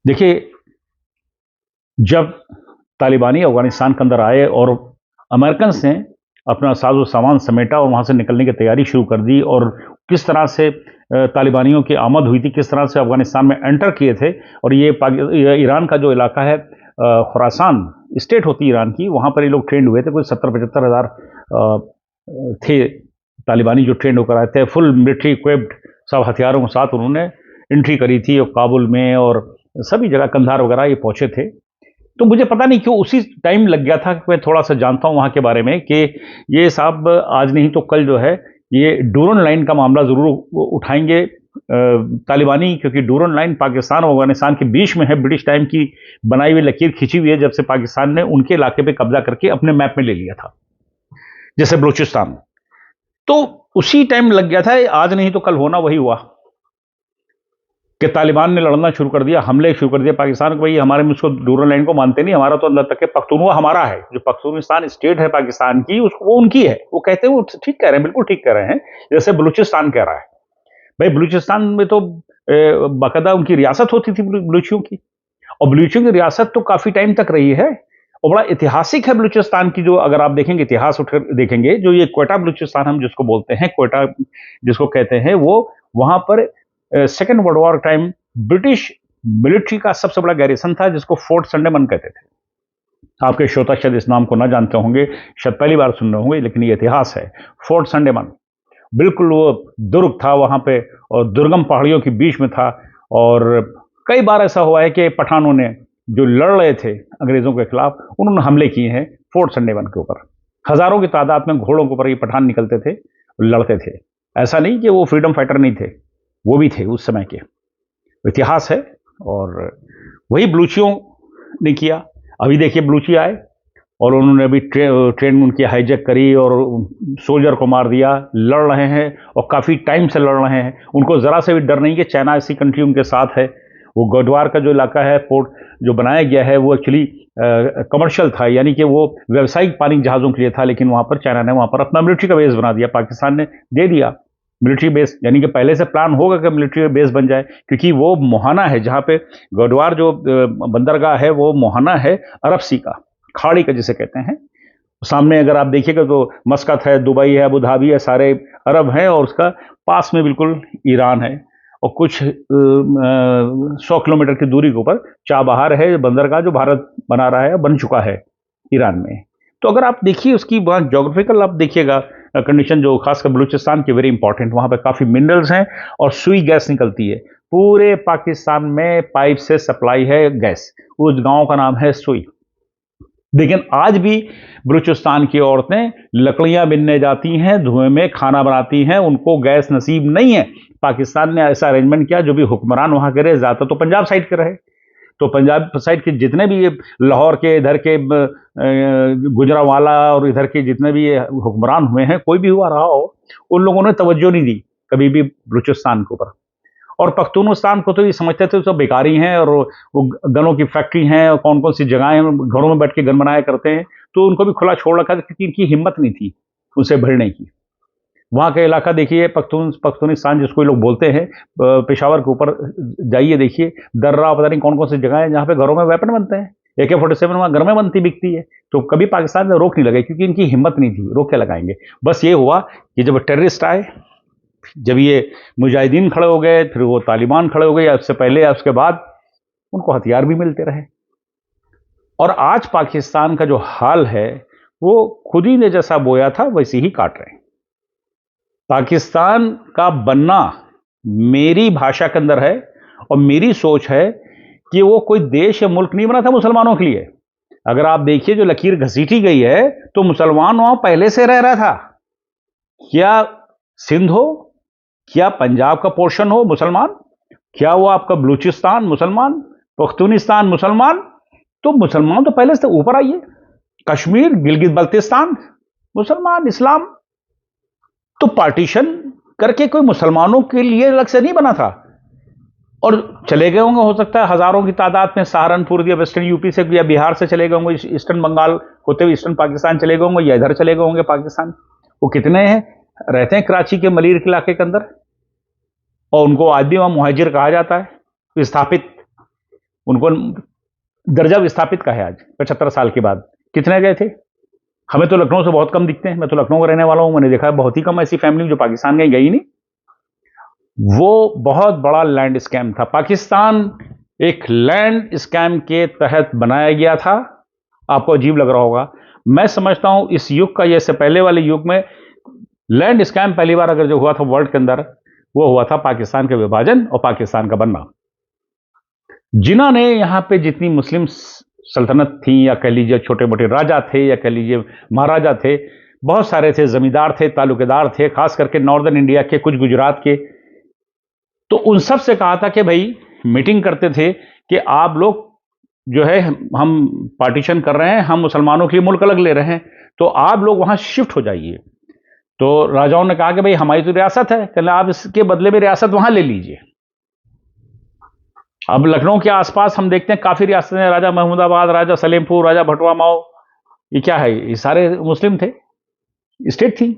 देखिए, जब तालिबानी अफ़गानिस्तान के अंदर आए और अमेरिकन्स ने अपना साज़ो सामान समेटा और वहाँ से निकलने की तैयारी शुरू कर दी और किस तरह से तालिबानियों की आमद हुई थी, किस तरह से अफ़गानिस्तान में एंटर किए थे और ये ईरान का जो इलाका है खुरासान स्टेट होती है ईरान की, वहाँ पर ये लोग ट्रेंड हुए थे, कोई 70-75 हज़ार थे तालिबानी जो ट्रेंड होकर आए थे, फुल मिलिट्री इक्विप्ड, सब हथियारों के साथ उन्होंने एंट्री करी थी और काबुल में और सभी जगह कंधार वगैरह ये पहुंचे थे। तो मुझे पता नहीं क्यों उसी टाइम लग गया था कि मैं थोड़ा-सा जानता हूँ वहाँ के बारे में कि ये साहब आज नहीं तो कल जो है ये डूरन लाइन का मामला ज़रूर उठाएँगे तालिबानी, क्योंकि डूरन लाइन पाकिस्तान और अफ़गानिस्तान के बीच में है, ब्रिटिश टाइम की बनाई हुई लकीर खींची हुई है जब से पाकिस्तान ने उनके इलाके पे कब्ज़ा करके अपने मैप में ले लिया था, जैसे बलूचिस्तान। तो उसी टाइम लग गया था, आज नहीं तो कल होना वही हुआ कि तालिबान ने लड़ना शुरू कर दिया, हमले शुरू कर दिया पाकिस्तान को, भाई हमारे मुझको डूरन लाइन को मानते नहीं, हमारा तो अंदर तक के पख्तूनवा हमारा है, जो पख्तूनिस्तान स्टेट है पाकिस्तान की उसको वो उनकी है। वो कहते हैं वो ठीक कह रहे हैं, बिल्कुल ठीक कह रहे हैं, जैसे बलूचिस्तान कह रहा है। भाई बलूचिस्तान में तो बाकायदा उनकी रियासत होती थी बलूचियों की, और बलूचियों की रियासत तो काफी टाइम तक रही है और बड़ा ऐतिहासिक है बलूचिस्तान की। जो अगर आप देखेंगे इतिहास उठ देखेंगे, जो ये क्वेटा बलूचिस्तान हम जिसको बोलते हैं, क्वेटा जिसको कहते हैं, वो वहां पर second world war time British military का सबसे बड़ा गैरिसन था, जिसको फोर्ट संडेमन कहते थे। आपके श्रोता शायद इस नाम को ना जानते होंगे, शायद पहली बार सुन रहे होंगे, लेकिन ये इतिहास है। फोर्ट संडेमन बिल्कुल वो दुर्ग था वहां पे और दुर्गम पहाड़ियों के बीच में था, और कई बार ऐसा हुआ है कि पठानों ने जो लड़ रहे थे अंग्रेजों के खिलाफ, उन्होंने हमले किए हैं फोर्ट संडेमन के ऊपर। हजारों की तादाद में घोड़ों के ऊपर ये पठान निकलते थे, लड़ते थे। ऐसा नहीं कि वो फ्रीडम फाइटर नहीं थे, वो भी थे उस समय के। इतिहास है और वही बलूचियों ने किया। अभी देखिए बलूची आए और उन्होंने अभी ट्रेन उनकी हाईजैक करी और सोल्जर को मार दिया, लड़ रहे हैं और काफ़ी टाइम से लड़ रहे हैं। उनको ज़रा से भी डर नहीं कि चाइना ऐसी कंट्री उनके साथ है। वो गौडवार का जो इलाका है, पोर्ट जो बनाया गया है, वो एक्चुअली कमर्शियल था, यानी कि वो व्यावसायिक पानी जहाज़ों के लिए था, लेकिन वहाँ पर चाइना ने वहाँ पर अपना मिलिट्री का बेस बना दिया, पाकिस्तान ने दे दिया मिलिट्री बेस, यानी कि पहले से प्लान होगा कि मिलिट्री बेस बन जाए, क्योंकि वो मोहाना है जहाँ पे गौडवार जो बंदरगाह है, वो मोहाना है अरब सी का, खाड़ी का जिसे कहते हैं। सामने अगर आप देखिएगा तो मस्कत है, दुबई है, अबू धाबी है, सारे अरब हैं, और उसका पास में बिल्कुल ईरान है, और कुछ 100 किलोमीटर की दूरी के ऊपर चाबहार है बंदरगाह, जो भारत बना रहा है, बन चुका है ईरान में। तो अगर आप देखिए उसकी वहाँ जोग्राफिकल आप देखिएगा कंडीशन, जो खासकर बलूचिस्तान की वेरी इंपॉर्टेंट, वहाँ पे काफ़ी मिनरल्स हैं और सुई गैस निकलती है। पूरे पाकिस्तान में पाइप से सप्लाई है गैस, उस गांव का नाम है सुई। लेकिन आज भी बलूचिस्तान की औरतें लकड़ियां बिनने जाती हैं, धुएं में खाना बनाती हैं, उनको गैस नसीब नहीं है। पाकिस्तान ने ऐसा अरेंजमेंट किया, जो भी हुक्मरान वहां के रहे, ज़्यादातर तो पंजाब साइड के रहे, तो पंजाब साइड के जितने भी ये लाहौर के इधर के गुजरांवाला और इधर के जितने भी ये हुक्मरान हुए हैं, कोई भी हुआ रहा हो, उन लोगों ने तवज्जो नहीं दी कभी भी बलूचिस्तान के ऊपर। और पख्तूनिस्तान को तो ये समझते थे सब बेकारी हैं और वो गनों की फैक्ट्री हैं और कौन कौन सी जगहें घरों में बैठ के गन बनाया करते हैं, तो उनको भी खुला छोड़ रखा था, क्योंकि इनकी हिम्मत नहीं थी उनसे भिड़ने की। वहाँ का इलाका देखिए, पख्तूनिस्तान जिसको लोग बोलते हैं, पेशावर के ऊपर जाइए, देखिए दर्रा, पता नहीं कौन कौन सी जगह है जहाँ पे घरों में वेपन बनते हैं, AK-47 वहाँ घर में बनती बिकती है। तो कभी पाकिस्तान में रोक नहीं लगाई, क्योंकि इनकी हिम्मत नहीं थी, रोक के लगाएंगे। बस ये हुआ कि जब टेररिस्ट आए, जब ये मुजाहिदीन खड़े हो गए, फिर वो तालिबान खड़े हो गए, या उससे पहले या उसके बाद, उनको हथियार भी मिलते रहे। और आज पाकिस्तान का जो हाल है, वो खुद ही ने जैसा बोया था वैसे ही काट रहे हैं। पाकिस्तान का बनना मेरी भाषा के अंदर है और मेरी सोच है कि वो कोई देश या मुल्क नहीं बना था मुसलमानों के लिए। अगर आप देखिए जो लकीर घसीटी गई है, तो मुसलमान वहां पहले से रह रहा था। क्या सिंध हो, क्या पंजाब का पोर्शन हो मुसलमान, क्या वो आपका बलूचिस्तान मुसलमान, पख्तूनिस्तान मुसलमान, तो मुसलमान तो पहले से ऊपर आइए। कश्मीर, गिलगित बल्तिस्तान मुसलमान, इस्लाम। तो पार्टीशन करके कोई मुसलमानों के लिए अलग से नहीं बना था। और चले गए होंगे, हो सकता है हजारों की तादाद में, सहारनपुर या वेस्टर्न यूपी से या बिहार से चले गए होंगे, ईस्टर्न बंगाल होते हुए ईस्टर्न पाकिस्तान चले गए होंगे, या इधर चले गए होंगे पाकिस्तान। वो कितने हैं, रहते हैं कराची के मलीर के इलाके के अंदर, और उनको आज भी वहां मुहाजिर कहा जाता है, विस्थापित। उनको दर्जा विस्थापित का है आज 75 साल के बाद। कितने गए थे? हमें तो लखनऊ से बहुत कम दिखते हैं, मैं तो लखनऊ का रहने वाला हूं, मैंने देखा है बहुत ही कम ऐसी फैमिली जो पाकिस्तान गई गई नहीं। वो बहुत बड़ा लैंड स्कैम था। पाकिस्तान एक लैंड स्कैम के तहत बनाया गया था। आपको अजीब लग रहा होगा, मैं समझता हूं इस युग का, ये से पहले वाले युग में लैंड स्कैम पहली बार अगर जो हुआ था वर्ल्ड के अंदर, वो हुआ था पाकिस्तान के विभाजन और पाकिस्तान का बनना। जिन्होंने यहां पे जितनी मुस्लिम सल्तनत थी, या कह लीजिए छोटे मोटे राजा थे, या कह लीजिए महाराजा थे, बहुत सारे थे, जमींदार थे, तालुकेदार थे, खास करके नॉर्दर्न इंडिया के, कुछ गुजरात के, तो उन सब से कहा था कि भाई मीटिंग करते थे कि आप लोग जो है, हम पार्टीशन कर रहे हैं, हम मुसलमानों के लिए मुल्क अलग ले रहे हैं, तो आप लोग वहां शिफ्ट हो जाइए। तो राजाओं ने कहा कि भाई हमारी तो रियासत है, कहले आप इसके बदले में रियासत वहां ले लीजिए। अब लखनऊ के आसपास हम देखते हैं काफी रियासतें हैं, राजा महमूदाबाद, राजा सलेमपुर, राजा भटवा माओ, ये क्या है, ये सारे मुस्लिम थे, स्टेट थी।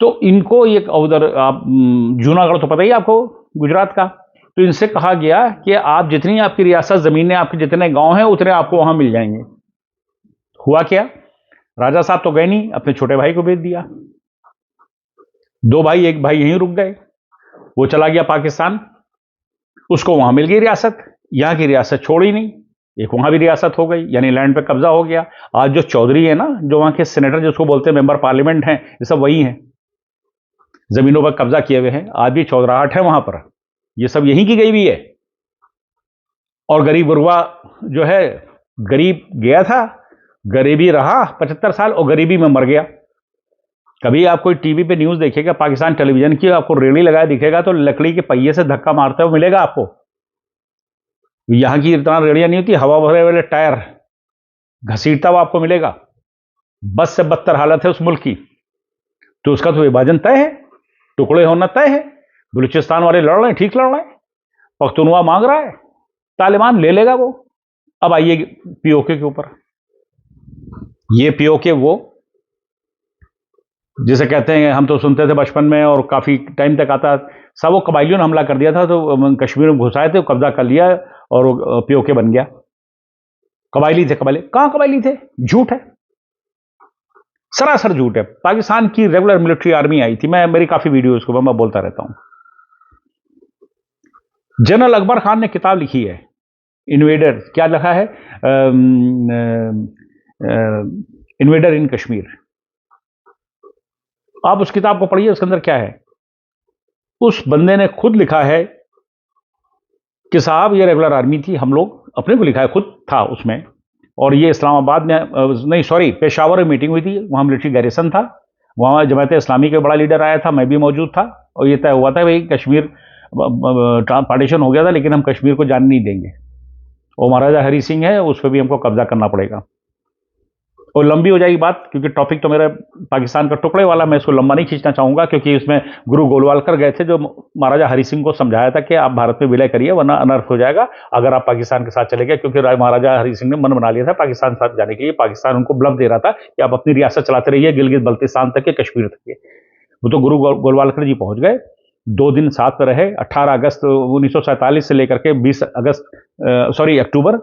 तो इनको ये उधर, आप जूनागढ़ तो पता ही आपको गुजरात का, तो इनसे कहा गया कि आप जितनी आपकी रियासत जमीनें, आपके जितने गांव हैं, उतने आपको वहां मिल जाएंगे। हुआ क्या, राजा साहब तो गए नहीं, अपने छोटे भाई को भेज दिया। दो भाई, एक भाई यहीं रुक गए, वो चला गया पाकिस्तान, उसको वहां मिल गई रियासत, यहां की रियासत छोड़ी नहीं, एक वहां भी रियासत हो गई, यानी लैंड पे कब्जा हो गया। आज जो चौधरी है ना, जो वहां के सेनेटर जिसको बोलते हैं मेंबर पार्लियामेंट हैं, ये सब वही हैं, जमीनों पर कब्जा किए हुए हैं, आज भी चौधराहट है वहां पर, ये सब यहीं की गई हुई है। और गरीब गुरबा जो है, गरीब गया था, गरीबी रहा 75 साल और गरीबी में मर गया। कभी आप कोई टीवी पे न्यूज देखेगा, पाकिस्तान टेलीविजन की, आपको रेड़ी लगाया दिखेगा तो लकड़ी के पहिए से धक्का मारते हुए मिलेगा आपको। यहां की इतना रेड़ियां नहीं होती, हवा भरे वाले टायर घसीटता हुआ आपको मिलेगा। बस से बदतर हालत है उस मुल्क की। तो उसका तो विभाजन तय है, टुकड़े होना तय है। बलूचिस्तान वाले लड़ रहे हैं, ठीक लड़ रहे हैं, पख्तूनवा मांग रहा है, तालिबान ले लेगा वो। अब आइए पीओके के ऊपर। ये पीओके वो जिसे कहते हैं, हम तो सुनते थे बचपन में और काफी टाइम तक आता, सब वो कबाइलियों ने हमला कर दिया था, तो कश्मीर में घुसाए थे, कब्जा कर लिया और वो पीओके बन गया। कबाइली थे, कबाइली कहां कबाइली थे, झूठ है, सरासर झूठ है। पाकिस्तान की रेगुलर मिलिट्री आर्मी आई थी, मेरी काफी वीडियोस को मैं बोलता रहता हूं। जनरल अकबर खान ने किताब लिखी है इन्वेडर, क्या लिखा है, इन्वेडर इन कश्मीर। आप उस किताब को पढ़िए, उसके अंदर क्या है, उस बंदे ने खुद लिखा है कि साहब ये रेगुलर आर्मी थी, हम लोग, अपने को लिखा है, खुद था उसमें, और ये इस्लामाबाद में, नहीं सॉरी, पेशावर में मीटिंग हुई थी, वहां मिलिट्री गैरिसन था, वहां जमात इस्लामी का बड़ा लीडर आया था, मैं भी मौजूद था, और ये तय हुआ था भाई कश्मीर पार्टीशन हो गया था, लेकिन हम कश्मीर को जाने नहीं देंगे, और महाराजा हरी सिंह है, उस पर भी हमको कब्जा करना पड़ेगा। और लंबी हो जाएगी बात, क्योंकि टॉपिक तो मेरा पाकिस्तान का टुकड़े वाला, मैं इसको लंबा नहीं खींचना चाहूंगा, क्योंकि इसमें गुरु गोलवालकर गए थे, जो महाराजा हरी सिंह को समझाया था कि आप भारत में विलय करिए वरना अनर्थ हो जाएगा अगर आप पाकिस्तान के साथ चले गए, क्योंकि महाराजा हरी सिंह ने मन बना लिया था पाकिस्तान के साथ जाने के लिए। पाकिस्तान उनको ब्लफ दे रहा था कि आप अपनी रियासत चलाते रहिए, गिलगित बल्तिस्तान तक के, कश्मीर तक के। वो तो गुरु गोलवालकर जी पहुंच गए, 2 दिन साथ में रहे, 18 अगस्त 1947 से लेकर के 20 अक्टूबर,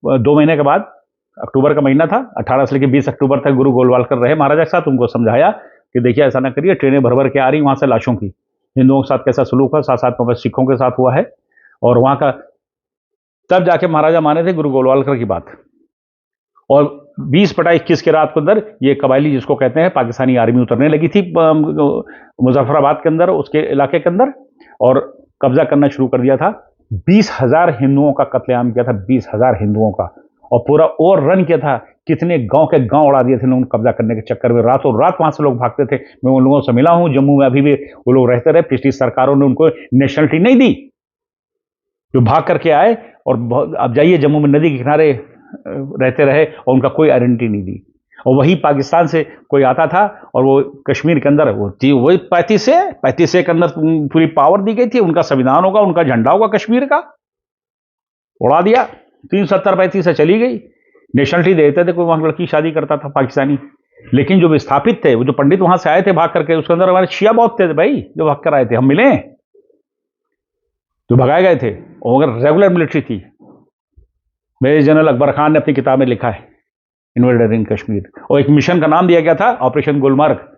2 महीने के बाद, अक्टूबर का महीना था, 18 से लेकर 20 अक्टूबर तक गुरु गोलवालकर रहे महाराजा के साथ। उनको समझाया कि देखिए ऐसा ना करिए, ट्रेनें भर भर के आ रही वहां से लाशों की, हिंदुओं के साथ कैसा सलूक है, साथ साथ में सिखों के साथ हुआ है, और वहां का, तब जाके महाराजा माने थे गुरु गोलवालकर की बात। और 20/21 की रात के अंदर ये कबाइली जिसको कहते हैं, पाकिस्तानी आर्मी उतरने लगी थी मुजफ्फराबाद के अंदर, उसके इलाके के अंदर, और कब्जा करना शुरू कर दिया था। 20,000 हिंदुओं का कत्लेआम किया था, 20,000 हिंदुओं का, और पूरा ओवर रन किया था, कितने गांव के गांव उड़ा दिए थे लोगों कब्जा करने के चक्कर में। रातों रात वहां से लोग भागते थे, मैं उन लोगों से मिला हूं जम्मू में, अभी भी वो लोग रहते रहे, पिछली सरकारों ने उनको नेशनलिटी नहीं दी, जो भाग करके आए, और अब जाइए जम्मू में नदी के किनारे रहते रहे, और उनका कोई आइडेंटिटी नहीं दी। और वही पाकिस्तान से कोई आता था, और वो कश्मीर के अंदर वो थी, वही 35 के अंदर पूरी पावर दी गई थी, उनका संविधान होगा, उनका झंडा होगा कश्मीर का, उड़ा दिया। 370-35 से चली गई। नेशनलिटी देते थे, कोई वहां लड़की शादी करता था पाकिस्तानी, लेकिन जो विस्थापित थे, वो जो पंडित वहां से आए थे भाग करके, उसके अंदर हमारे शिया बहुत थे भाई, जो भाग कर आए थे, हम मिले, जो भगाए गए थे, और अगर रेगुलर मिलिट्री थी। मेजर जनरल अकबर खान ने अपनी किताब में लिखा है इन्वेडेड इन कश्मीर, और एक मिशन का नाम दिया गया था ऑपरेशन गुलमर्ग।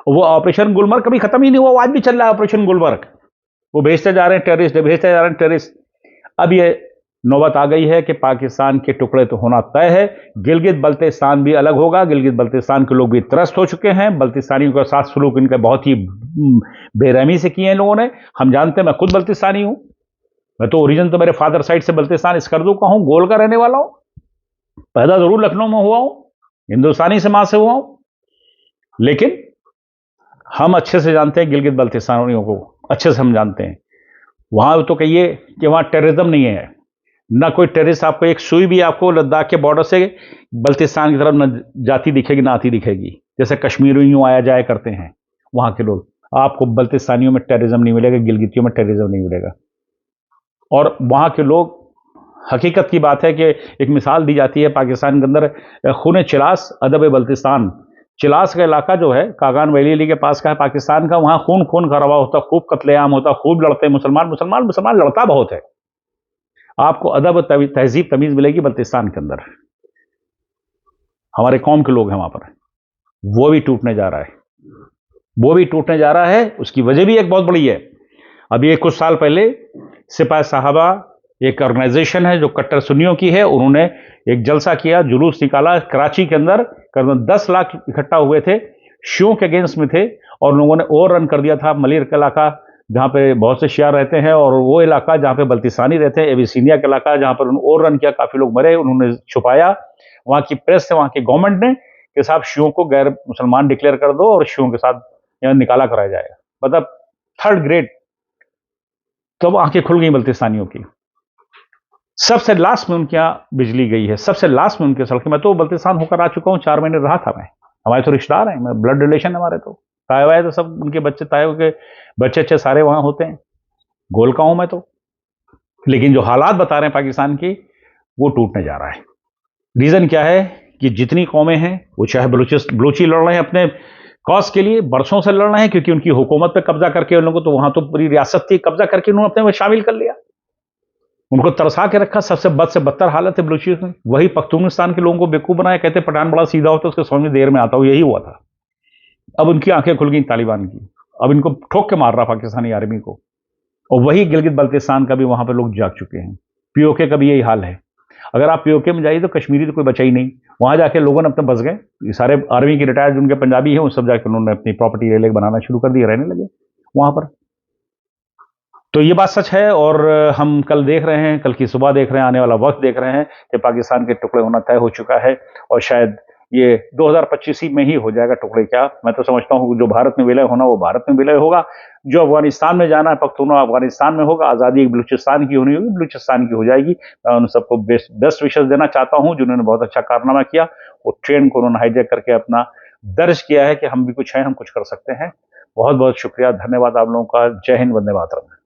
वो ऑपरेशन गुलमर्ग कभी खत्म ही नहीं हुआ, वो आज भी चल रहा है ऑपरेशन गुलमर्ग। वो भेजते जा रहे हैं टेररिस्ट, भेजते जा रहे हैं टेररिस्ट। अब ये नौबत आ गई है कि पाकिस्तान के टुकड़े तो होना तय है, गिलगित बल्तिस्तान भी अलग होगा। गिलगित बल्तिस्तान के लोग भी त्रस्त हो चुके हैं, बल्तिस्तानियों के साथ सलूक इनका बहुत ही बेरहमी से किए हैं लोगों ने। हम जानते हैं, मैं खुद बल्तिस्तानी हूं, मैं तो ओरिजिन तो मेरे फादर साइड से बल्तिस्तान स्कर्दू का हूं, गोल का रहने वाला हूं। पैदा जरूर लखनऊ में हुआ हूं, हिंदुस्तानी से मां से हुआ हूं, लेकिन हम अच्छे से जानते हैं गिलगित बल्तिस्तानियों को, अच्छे से हम जानते हैं। वहां तो कहिए कि वहां टेररिज्म नहीं है, ना कोई टेररिस्ट आपको एक सुई भी आपको लद्दाख के बॉर्डर से बल्तिस्तान की तरफ न जाती दिखेगी ना आती दिखेगी, जैसे कश्मीरियों यूं आया जाया करते हैं वहां के लोग। आपको बल्तिस्तानियों में टेररिज्म नहीं मिलेगा, गिलगितियों में टेररिज्म नहीं मिलेगा। और वहां के लोग, हकीकत की बात है कि एक मिसाल दी जाती है पाकिस्तान के अंदर, खून चिलास अदब बल्तिस्तान। चिलास का इलाका जो है कागान वैली के पास का है पाकिस्तान का, वहां खून खून का रवा होता, खूब कत्लेआम होता, खूब लड़ते मुसलमान मुसलमान मुसलमान लड़ता बहुत है। आपको अदब तहजीब तमीज मिलेगी बल्तिस्तान के अंदर। हमारे कौम के लोग हैं वहां पर, वो भी टूटने जा रहा है, वो भी टूटने जा रहा है। उसकी वजह भी एक बहुत बड़ी है। अभी एक कुछ साल पहले सिपाही साहबा एक ऑर्गेनाइजेशन है जो कट्टर सुन्नियों की है, उन्होंने एक जलसा किया, जुलूस निकाला कराची के अंदर। करीबन 10 लाख इकट्ठा हुए थे, शियों के अगेंस्ट में थे, और लोगों ने ओवर रन कर दिया था मलिर का इलाका जहां पे बहुत से शिया रहते हैं, और वो इलाका जहां पे बल्तिस्तानी रहते हैं, एबिसिनिया का इलाका जहां पर उन्होंने ओवर रन किया, काफी लोग मरे, उन्होंने छुपाया। वहां की प्रेस से, वहां की गवर्नमेंट ने कि साहब शियों को गैर मुसलमान डिक्लेयर कर दो और शियों के साथ यहाँ निकाला कराया जाएगा। मतलब थर्ड ग्रेड। तब आंखें खुल गई बल्तिस्तानियों की। सबसे लास्ट में उनके यहाँ बिजली गई है, सबसे लास्ट में उनके सड़कें। मैं तो बल्तिस्तान होकर आ चुका हूँ, 4 महीने रहा था मैं। हमारे तो रिश्तेदार हैं, मैं ब्लड रिलेशन हमारे तो ताए वाए तो सब उनके बच्चे, ताए के बच्चे अच्छे सारे वहां होते हैं। गोल का हूं मैं तो। लेकिन जो हालात बता रहे हैं पाकिस्तान की, वो टूटने जा रहा है। रीजन क्या है कि जितनी कौमें हैं, वो चाहे बलूची लड़ रहे हैं अपने कॉज के लिए, बरसों से लड़ रहे हैं, क्योंकि उनकी हुकूमत पे कब्जा करके उन लोगों को तो वहां तो पूरी रियासत थी, कब्जा करके उन्होंने अपने में शामिल कर लिया, उनको तरसा के रखा। सबसे बद से बदतर हालत है बलूचिस्तान में। वही पख्तूनिस्तान के लोगों को बेवकूफ बनाया, कहते पठान बड़ा सीधा होता है, उसके समझ में देर में आता हो, यही हुआ था। अब उनकी आंखें खुल गई तालिबान की, अब इनको ठोक के मार रहा पाकिस्तानी आर्मी को। और वही गिलगित बल्तिस्तान का भी वहां पर लोग जाग चुके हैं। पीओके का भी यही हाल है। अगर आप पीओके में जाइए तो कश्मीरी तो कोई बचा ही नहीं, वहां जाके लोगों ने अपने बस गए। ये सारे आर्मी के रिटायर्ड उनके पंजाबी हैं, उन सब जाके उन्होंने अपनी प्रॉपर्टी रेले बनाना शुरू कर दी, रहने लगे वहां पर। तो ये बात सच है। और हम कल देख रहे हैं, कल की सुबह देख रहे हैं, आने वाला वक्त देख रहे हैं कि पाकिस्तान के टुकड़े होना तय हो चुका है, और शायद ये 2025 में ही हो जाएगा टुकड़े। क्या मैं तो समझता हूँ जो भारत में विलय होना वो भारत में विलय होगा, जो अफगानिस्तान में जाना है पख्तूनख्वा अफगानिस्तान में होगा, आज़ादी बलूचिस्तान की होनी होगी बलूचिस्तान की हो जाएगी। मैं उन सबको बेस्ट विशेष देना चाहता हूँ जिन्होंने बहुत अच्छा कारनामा किया। वो ट्रेन को उन्होंने हाईजैक करके अपना दर्ज किया है कि हम भी कुछ हैं, हम कुछ कर सकते हैं। बहुत बहुत शुक्रिया, धन्यवाद आप लोगों का। जय हिंद, वंदे मातरम।